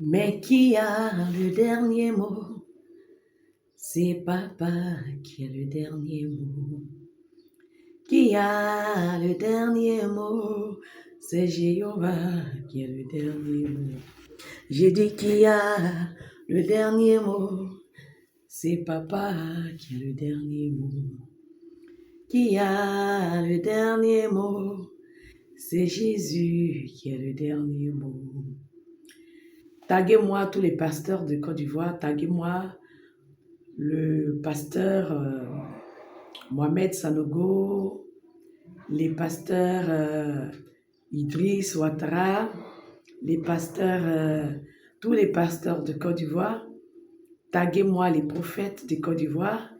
Mais qui a le dernier mot? C'est papa qui a le dernier mot. Qui a le dernier mot? C'est Jéhovah qui a le dernier mot. J'ai dit qui a le dernier mot? C'est papa qui a le dernier mot. Qui a le dernier mot? C'est Jésus qui a le dernier mot. Taguez-moi tous les pasteurs de Côte d'Ivoire, taguez-moi le pasteur Mohamed Sanogo, les pasteurs Idriss Ouattara, les pasteurs, tous les pasteurs de Côte d'Ivoire, taguez-moi les prophètes de Côte d'Ivoire,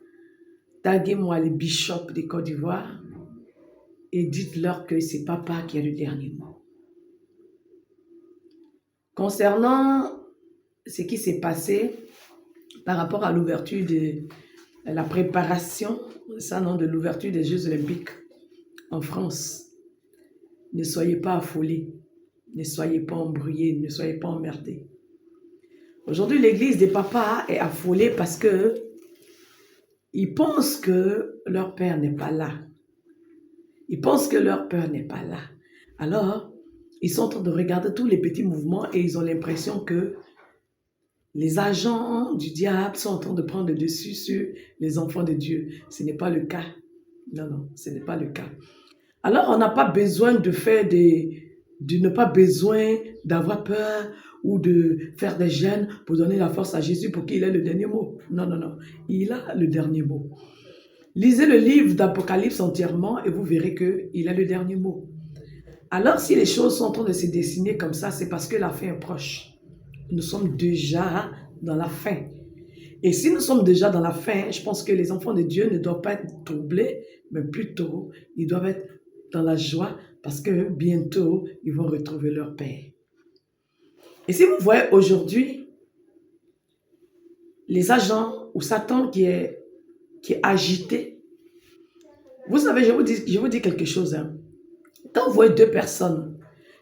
taguez-moi les bishops de Côte d'Ivoire et dites-leur que c'est papa qui a le dernier mot. Concernant ce qui s'est passé par rapport à l'ouverture de la préparation, ça non, de l'ouverture des Jeux Olympiques en France, ne soyez pas affolés, ne soyez pas embrouillés, ne soyez pas emmerdés. Aujourd'hui, l'église des papas est affolée parce que ils pensent que leur père n'est pas là. Ils pensent que leur père n'est pas là. Alors, ils sont en train de regarder tous les petits mouvements et ils ont l'impression que les agents du diable sont en train de prendre le dessus sur les enfants de Dieu. Ce n'est pas le cas. Non, ce n'est pas le cas. Alors, on n'a pas besoin de faire ne pas besoin d'avoir peur ou de faire des jeûnes pour donner la force à Jésus pour qu'il ait le dernier mot. Non. Il a le dernier mot. Lisez le livre d'Apocalypse entièrement et vous verrez qu'il a le dernier mot. Alors, si les choses sont en train de se dessiner comme ça, c'est parce que la fin est proche. Nous sommes déjà dans la fin. Et si nous sommes déjà dans la fin, je pense que les enfants de Dieu ne doivent pas être troublés, mais plutôt, ils doivent être dans la joie parce que bientôt, ils vont retrouver leur Père. Et si vous voyez aujourd'hui, les agents ou Satan qui est agité, vous savez, je vous dis quelque chose. Hein. Quand vous voyez deux personnes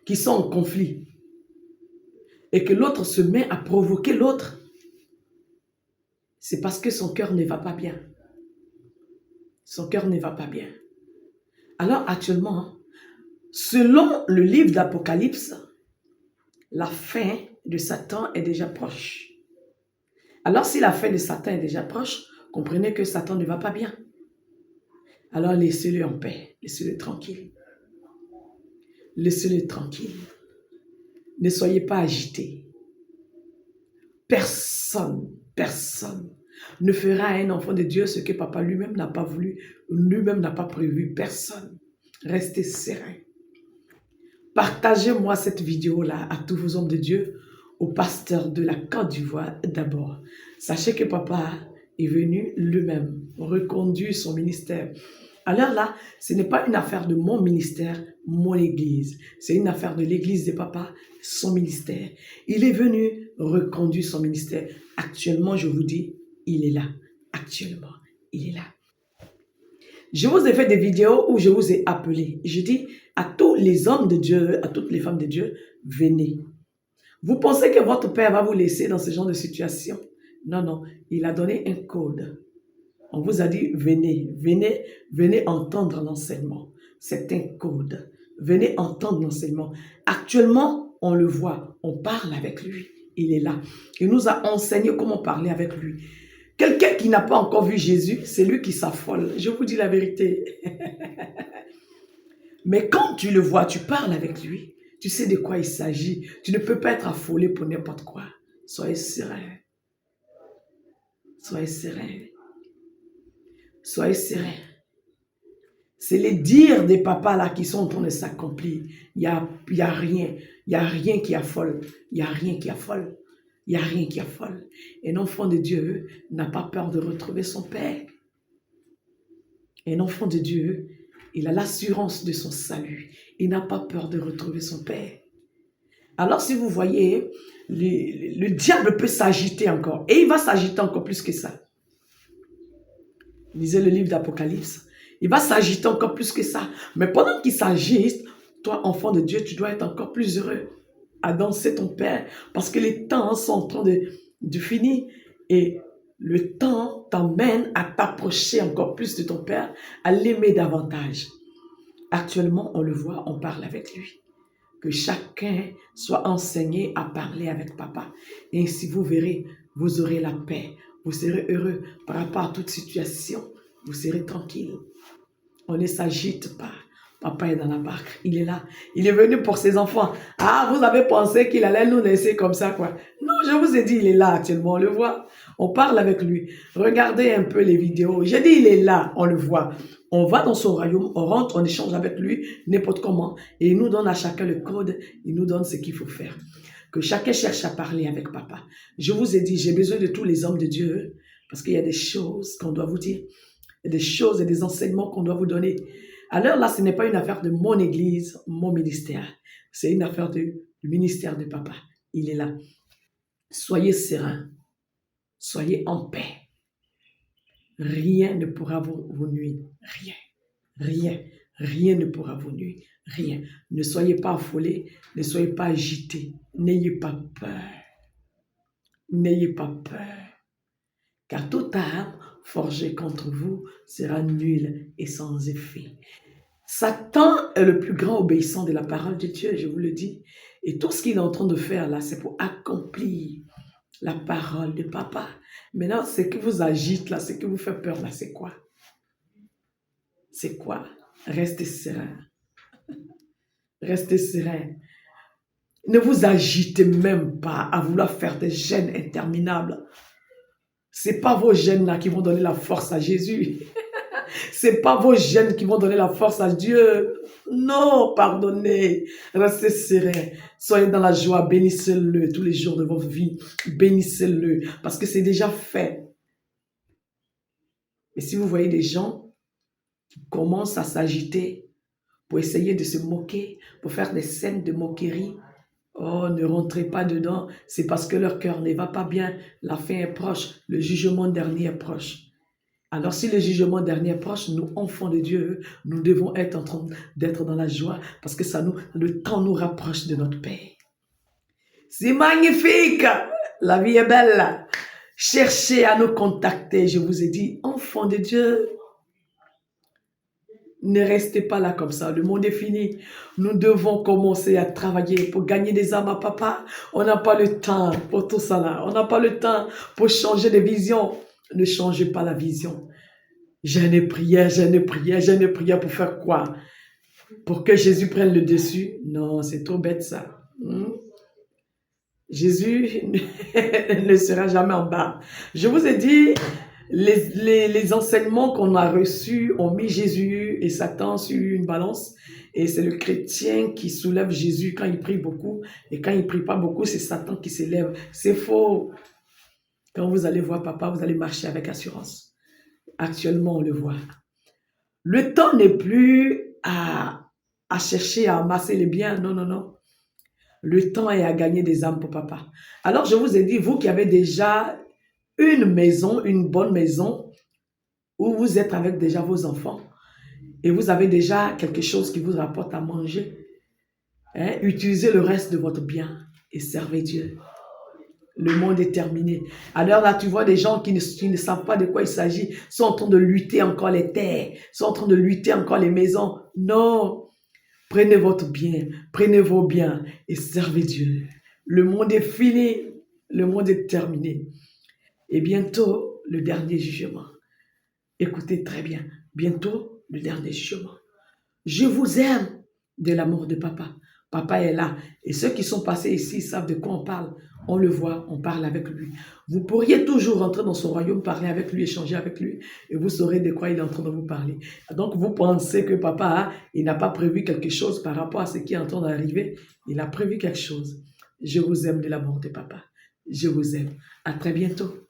qui sont en conflit et que l'autre se met à provoquer l'autre, c'est parce que son cœur ne va pas bien. Son cœur ne va pas bien. Alors actuellement, selon le livre d'Apocalypse, la fin de Satan est déjà proche. Alors si la fin de Satan est déjà proche, comprenez que Satan ne va pas bien. Alors laissez-le en paix, laissez-le tranquille. Laissez-le tranquille. Ne soyez pas agités. Personne ne fera à un enfant de Dieu ce que papa lui-même n'a pas voulu, lui-même n'a pas prévu. Personne. Restez serein. Partagez-moi cette vidéo-là à tous vos hommes de Dieu, aux pasteurs de la Côte d'Ivoire d'abord. Sachez que papa est venu lui-même reconduire son ministère. Alors là, ce n'est pas une affaire de mon ministère, mon église. C'est une affaire de l'église de papa, son ministère. Il est venu reconduire son ministère. Actuellement, je vous dis, il est là. Actuellement, il est là. Je vous ai fait des vidéos où je vous ai appelé. Je dis à tous les hommes de Dieu, à toutes les femmes de Dieu, venez. Vous pensez que votre père va vous laisser dans ce genre de situation? Non. Il a donné un code. On vous a dit, venez entendre l'enseignement. C'est un code. Venez entendre l'enseignement. Actuellement, on le voit, on parle avec lui. Il est là. Il nous a enseigné comment parler avec lui. Quelqu'un qui n'a pas encore vu Jésus, c'est lui qui s'affole. Je vous dis la vérité. Mais quand tu le vois, tu parles avec lui. Tu sais de quoi il s'agit. Tu ne peux pas être affolé pour n'importe quoi. Soyez serein. Soyez serein. Soyez serein. C'est les dires des papas là qui sont en train de s'accomplir. Il y a rien. Il n'y a rien qui affole. Il n'y a rien qui affole. Il n'y a rien qui affole. Un enfant de Dieu n'a pas peur de retrouver son Père. Un enfant de Dieu, il a l'assurance de son salut. Il n'a pas peur de retrouver son Père. Alors si vous voyez, le diable peut s'agiter encore. Et il va s'agiter encore plus que ça. Lisez le livre d'Apocalypse. Il va s'agiter encore plus que ça. Mais pendant qu'il s'agite, toi, enfant de Dieu, tu dois être encore plus heureux. à danser ton Père, parce que les temps sont en train de finir et le temps t'emmène à t'approcher encore plus de ton Père, à l'aimer davantage. Actuellement, on le voit, on parle avec lui. Que chacun soit enseigné à parler avec papa. Et ainsi, vous verrez, vous aurez la paix. Vous serez heureux par rapport à toute situation. Vous serez tranquille. On ne s'agite pas. Papa est dans la barque. Il est là. Il est venu pour ses enfants. Ah, vous avez pensé qu'il allait nous laisser comme ça, quoi. Non, je vous ai dit, il est là actuellement. On le voit. On parle avec lui. Regardez un peu les vidéos. J'ai dit, il est là. On le voit. On va dans son royaume. On rentre, on échange avec lui, n'importe comment. Et il nous donne à chacun le code. Il nous donne ce qu'il faut faire. Que chacun cherche à parler avec papa. Je vous ai dit, j'ai besoin de tous les hommes de Dieu. Parce qu'il y a des choses qu'on doit vous dire. Il y a des choses et des enseignements qu'on doit vous donner. Alors là, ce n'est pas une affaire de mon église, mon ministère. C'est une affaire du ministère de papa. Il est là. Soyez sereins. Soyez en paix. Rien ne pourra vous nuire. Rien. Rien. Rien ne pourra vous nuire. Rien. Ne soyez pas affolés. Ne soyez pas agités. N'ayez pas peur. N'ayez pas peur. Car toute arme forgée contre vous sera nulle et sans effet. Satan est le plus grand obéissant de la parole de Dieu, je vous le dis. Et tout ce qu'il est en train de faire là, c'est pour accomplir la parole de papa. Maintenant, ce qui vous agite là, ce qui vous fait peur là, c'est quoi? C'est quoi? Restez serein. Restez serein. Ne vous agitez même pas à vouloir faire des jeûnes interminables. Ce n'est pas vos jeûnes là qui vont donner la force à Jésus. Ce n'est pas vos jeûnes qui vont donner la force à Dieu. Non, pardonnez. Restez serein. Soyez dans la joie. Bénissez-le tous les jours de votre vie. Bénissez-le parce que c'est déjà fait. Mais si vous voyez des gens qui commencent à s'agiter pour essayer de se moquer, pour faire des scènes de moquerie, oh, ne rentrez pas dedans. C'est parce que leur cœur ne va pas bien. La fin est proche. Le jugement dernier est proche. Alors, si le jugement dernier est proche, nous, enfants de Dieu, nous devons être en train d'être dans la joie parce que le temps nous rapproche de notre Père. C'est magnifique! La vie est belle. Cherchez à nous contacter. Je vous ai dit, enfants de Dieu, ne restez pas là comme ça. Le monde est fini. Nous devons commencer à travailler pour gagner des âmes à papa. On n'a pas le temps pour tout ça là. On n'a pas le temps pour changer de vision. Ne changez pas la vision. Jeûne et prière, jeûne et prière, jeûne et prière pour faire quoi? Pour que Jésus prenne le dessus? Non, c'est trop bête ça. Jésus ne sera jamais en bas. Je vous ai dit, les enseignements qu'on a reçus ont mis Jésus et Satan sur une balance. Et c'est le chrétien qui soulève Jésus quand il prie beaucoup. Et quand il ne prie pas beaucoup, c'est Satan qui s'élève. C'est faux. Quand vous allez voir papa, vous allez marcher avec assurance. Actuellement, on le voit. Le temps n'est plus à chercher à amasser les biens. Non, non, non. Le temps est à gagner des âmes pour papa. Alors, je vous ai dit, vous qui avez déjà une maison, une bonne maison, où vous êtes avec déjà vos enfants, et vous avez déjà quelque chose qui vous rapporte à manger, utilisez le reste de votre bien et servez Dieu. Le monde est terminé. Alors là, tu vois des gens qui ne savent pas de quoi il s'agit, sont en train de lutter encore les terres, sont en train de lutter encore les maisons. Non, prenez votre bien, prenez vos biens et servez Dieu. Le monde est fini, le monde est terminé. Et bientôt, le dernier jugement. Écoutez très bien, bientôt, le dernier jugement. Je vous aime de l'amour de papa. Papa est là. Et ceux qui sont passés ici savent de quoi on parle. On le voit, on parle avec lui. Vous pourriez toujours rentrer dans son royaume, parler avec lui, échanger avec lui, et vous saurez de quoi il est en train de vous parler. Donc, vous pensez que papa, il n'a pas prévu quelque chose par rapport à ce qui est en train d'arriver. Il a prévu quelque chose. Je vous aime de l'amour de papa. Je vous aime. À très bientôt.